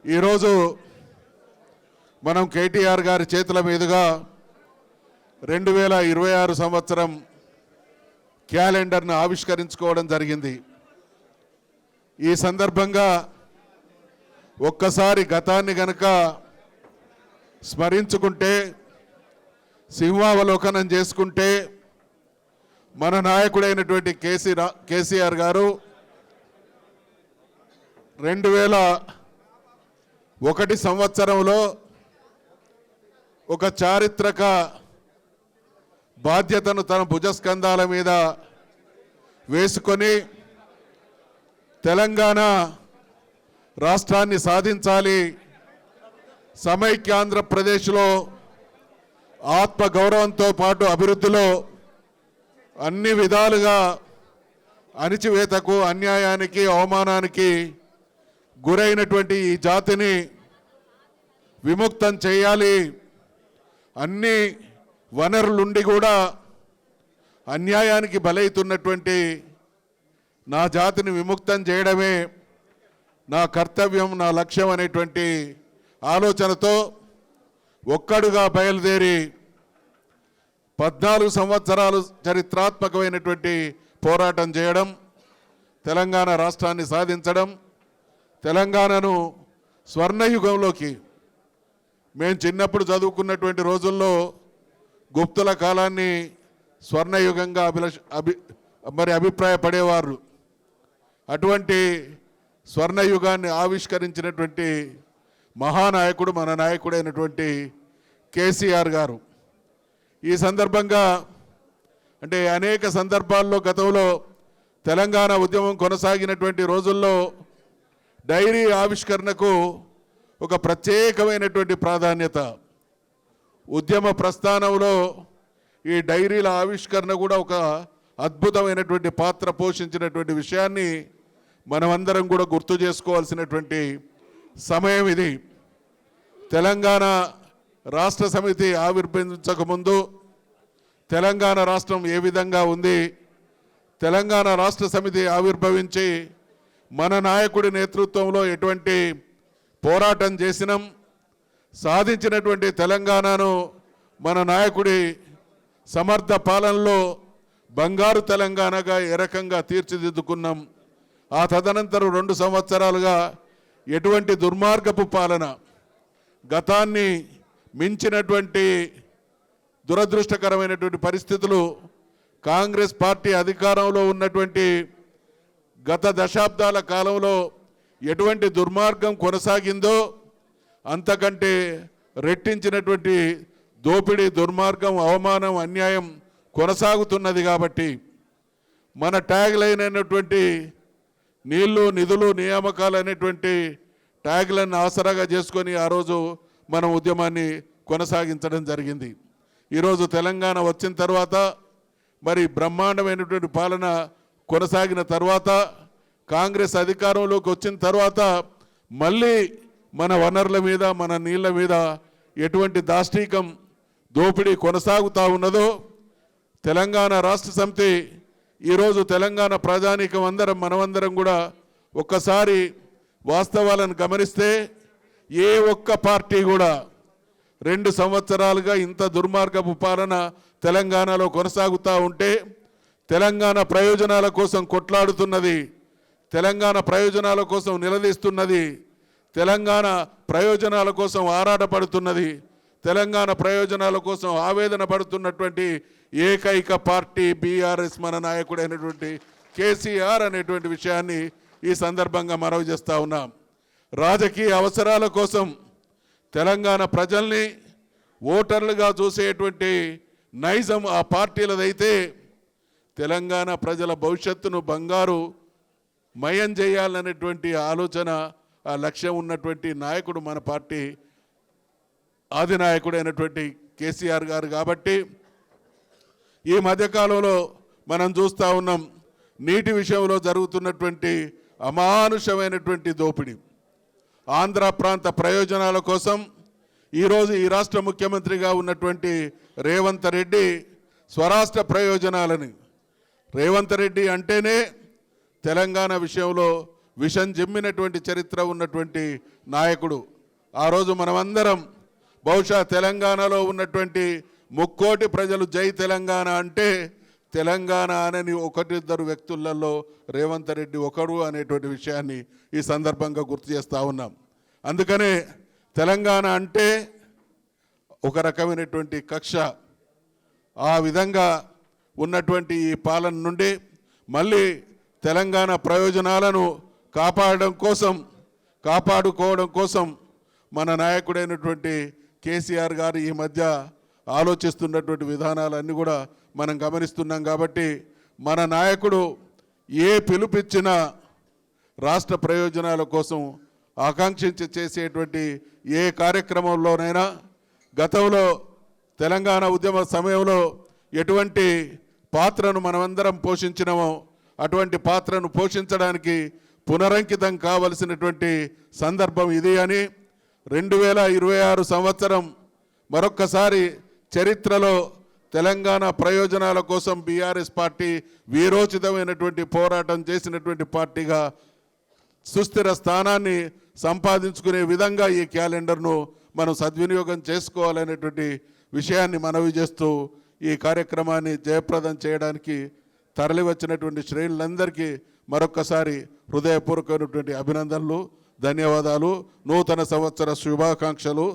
ఈరోజు మనం కేటీఆర్ గారి చేతుల మీదుగా 2026 సంవత్సరం క్యాలెండర్ను ఆవిష్కరించుకోవడం జరిగింది. ఈ సందర్భంగా ఒక్కసారి గతాన్ని గనక స్మరించుకుంటే, సింహావలోకనం చేసుకుంటే, మన నాయకుడైనటువంటి కేసీఆర్ గారు 2001 సంవత్సరంలో ఒక చారిత్రక బాధ్యతను తన భుజస్కంధాల మీద వేసుకొని తెలంగాణ రాష్ట్రాన్ని సాధించాలి, సమైక్య ఆంధ్రప్రదేశ్లో ఆత్మగౌరవంతో పాటు అభివృద్ధిలో అన్ని విధాలుగా అణిచివేతకు, అన్యాయానికి, అవమానానికి గురైనటువంటి ఈ జాతిని విముక్తం చేయాలి, అన్ని వనరులుండి కూడా అన్యాయానికి బలైతున్నటువంటి నా జాతిని విముక్తం చేయడమే నా కర్తవ్యం, నా లక్ష్యం అనేటువంటి ఆలోచనతో ఒక్కడుగా బయలుదేరి 14 సంవత్సరాలు చరిత్రాత్మకమైనటువంటి పోరాటం చేయడం, తెలంగాణ రాష్ట్రాన్ని సాధించడం, తెలంగాణను స్వర్ణయుగంలోకి, మేము చిన్నప్పుడు చదువుకున్నటువంటి రోజుల్లో గుప్తుల కాలాన్ని స్వర్ణయుగంగా అభిప్రాయపడేవారు. అటువంటి స్వర్ణయుగాన్ని ఆవిష్కరించినటువంటి మహానాయకుడు మన నాయకుడైనటువంటి కేసీఆర్ గారు. ఈ సందర్భంగా అంటే అనేక సందర్భాల్లో గతంలో తెలంగాణ ఉద్యమం కొనసాగినటువంటి రోజుల్లో డైరీ ఆవిష్కరణకు ఒక ప్రత్యేకమైనటువంటి ప్రాధాన్యత, ఉద్యమ ప్రస్థానంలో ఈ డైరీల ఆవిష్కరణ కూడా ఒక అద్భుతమైనటువంటి పాత్ర పోషించినటువంటి విషయాన్ని మనమందరం కూడా గుర్తు చేసుకోవాల్సినటువంటి సమయం ఇది. తెలంగాణ రాష్ట్ర సమితి ఆవిర్భవించకముందు తెలంగాణ రాష్ట్రం ఏ విధంగా ఉంది, తెలంగాణ రాష్ట్ర సమితి ఆవిర్భవించి మన నాయకుడి నేతృత్వంలో ఎటువంటి పోరాటం చేసినాం, సాధించినటువంటి తెలంగాణను మన నాయకుడి సమర్థ పాలనలో బంగారు తెలంగాణగా ఏ రకంగా తీర్చిదిద్దుకున్నాం, ఆ తదనంతరం 2 సంవత్సరాలుగా ఎటువంటి దుర్మార్గపు పాలన, గతాన్ని మించినటువంటి దురదృష్టకరమైనటువంటి పరిస్థితులు కాంగ్రెస్ పార్టీ అధికారంలో ఉన్నటువంటి గత దశాబ్దాల కాలంలో ఎటువంటి దుర్మార్గం కొనసాగిందో అంతకంటే రెట్టించినటువంటి దోపిడీ, దుర్మార్గం, అవమానం, అన్యాయం కొనసాగుతున్నది. కాబట్టి మన ట్యాగ్ లైన్ అయినటువంటి నీళ్లు, నిధులు, నియామకాలు అనేటువంటి ట్యాగ్లను ఆసరాగా చేసుకొని ఆ రోజు మనం ఉద్యమాన్ని కొనసాగించడం జరిగింది. ఈరోజు తెలంగాణ వచ్చిన తర్వాత మరి బ్రహ్మాండమైనటువంటి పాలన కొనసాగిన తర్వాత, కాంగ్రెస్ అధికారంలోకి వచ్చిన తర్వాత మళ్ళీ మన వనరుల మీద, మన నీళ్ల మీద ఎటువంటి దాష్టీకం, దోపిడీ కొనసాగుతూ ఉన్నదో తెలంగాణ రాష్ట్ర సమితి ఈరోజు తెలంగాణ ప్రజానీకం అందరం, మనమందరం కూడా ఒక్కసారి వాస్తవాలను గమనిస్తే ఏ ఒక్క పార్టీ కూడా 2 సంవత్సరాలుగా ఇంత దుర్మార్గపు పాలన తెలంగాణలో కొనసాగుతూ ఉంటే, తెలంగాణ ప్రయోజనాల కోసం కొట్లాడుతున్నది, తెలంగాణ ప్రయోజనాల కోసం నిలదీస్తున్నది, తెలంగాణ ప్రయోజనాల కోసం ఆరాటపడుతున్నది, తెలంగాణ ప్రయోజనాల కోసం ఆవేదన పడుతున్నటువంటి ఏకైక పార్టీ బీఆర్ఎస్, మన నాయకుడైనటువంటి కేసీఆర్ అనేటువంటి విషయాన్ని ఈ సందర్భంగా మనవి చేస్తూ ఉన్నాం. రాజకీయ అవసరాల కోసం తెలంగాణ ప్రజల్ని ఓటర్లుగా చూసేటువంటి నైజం ఆ పార్టీలదైతే, తెలంగాణ ప్రజల భవిష్యత్తును బంగారు మయం చేయాలనేటువంటి ఆలోచన, ఆ లక్ష్యం ఉన్నటువంటి నాయకుడు మన పార్టీ ఆదినాయకుడైనటువంటి కేసీఆర్ గారు. కాబట్టి ఈ మధ్యకాలంలో మనం చూస్తూ ఉన్నాం, నీటి విషయంలో జరుగుతున్నటువంటి అమానుషమైనటువంటి దోపిడీ, ఆంధ్ర ప్రాంత ప్రయోజనాల కోసం ఈరోజు ఈ రాష్ట్ర ముఖ్యమంత్రిగా ఉన్నటువంటి రేవంత్ రెడ్డి స్వరాష్ట్ర ప్రయోజనాలని, రేవంత్ రెడ్డి అంటేనే తెలంగాణ విషయంలో విషం జిమ్మినటువంటి చరిత్ర ఉన్నటువంటి నాయకుడు. ఆ రోజు మనమందరం బహుశా తెలంగాణలో ఉన్నటువంటి 3 కోటి ప్రజలు జై తెలంగాణ అంటే తెలంగాణ అనని 1-2 వ్యక్తులలో రేవంత్ రెడ్డి ఒకడు అనేటువంటి విషయాన్ని ఈ సందర్భంగా గుర్తు చేస్తూ ఉన్నాం. అందుకనే తెలంగాణ అంటే ఒక రకమైనటువంటి కక్ష. ఆ విధంగా ఉన్నటువంటి ఈ పాలన నుండి మళ్ళీ తెలంగాణ ప్రయోజనాలను కాపాడుకోవడం కోసం మన నాయకుడైనటువంటి కేసీఆర్ గారు ఈ మధ్య ఆలోచిస్తున్నటువంటి విధానాలన్నీ కూడా మనం గమనిస్తున్నాం. కాబట్టి మన నాయకుడు ఏ పిలుపిచ్చినా రాష్ట్ర ప్రయోజనాల కోసం ఆకాంక్షించి చేసేటువంటి ఏ కార్యక్రమంలోనైనా గతంలో తెలంగాణ ఉద్యమ సమయంలో ఎటువంటి పాత్రను మనమందరం పోషించినామో అటువంటి పాత్రను పోషించడానికి పునరంకితం కావలసినటువంటి సందర్భం ఇది అని 2026 సంవత్సరం మరొక్కసారి చరిత్రలో తెలంగాణ ప్రయోజనాల కోసం బీఆర్ఎస్ పార్టీ వీరోచితమైనటువంటి పోరాటం చేసినటువంటి పార్టీగా సుస్థిర స్థానాన్ని సంపాదించుకునే విధంగా ఈ క్యాలెండర్ను మనం సద్వినియోగం చేసుకోవాలనేటువంటి విషయాన్ని మనవి చేస్తూ ఈ కార్యక్రమాన్ని జయప్రదం చేయడానికి తరలివచ్చినటువంటి శ్రేణులందరికీ మరొక్కసారి హృదయపూర్వకమైనటువంటి అభినందనలు, ధన్యవాదాలు, నూతన సంవత్సర శుభాకాంక్షలు.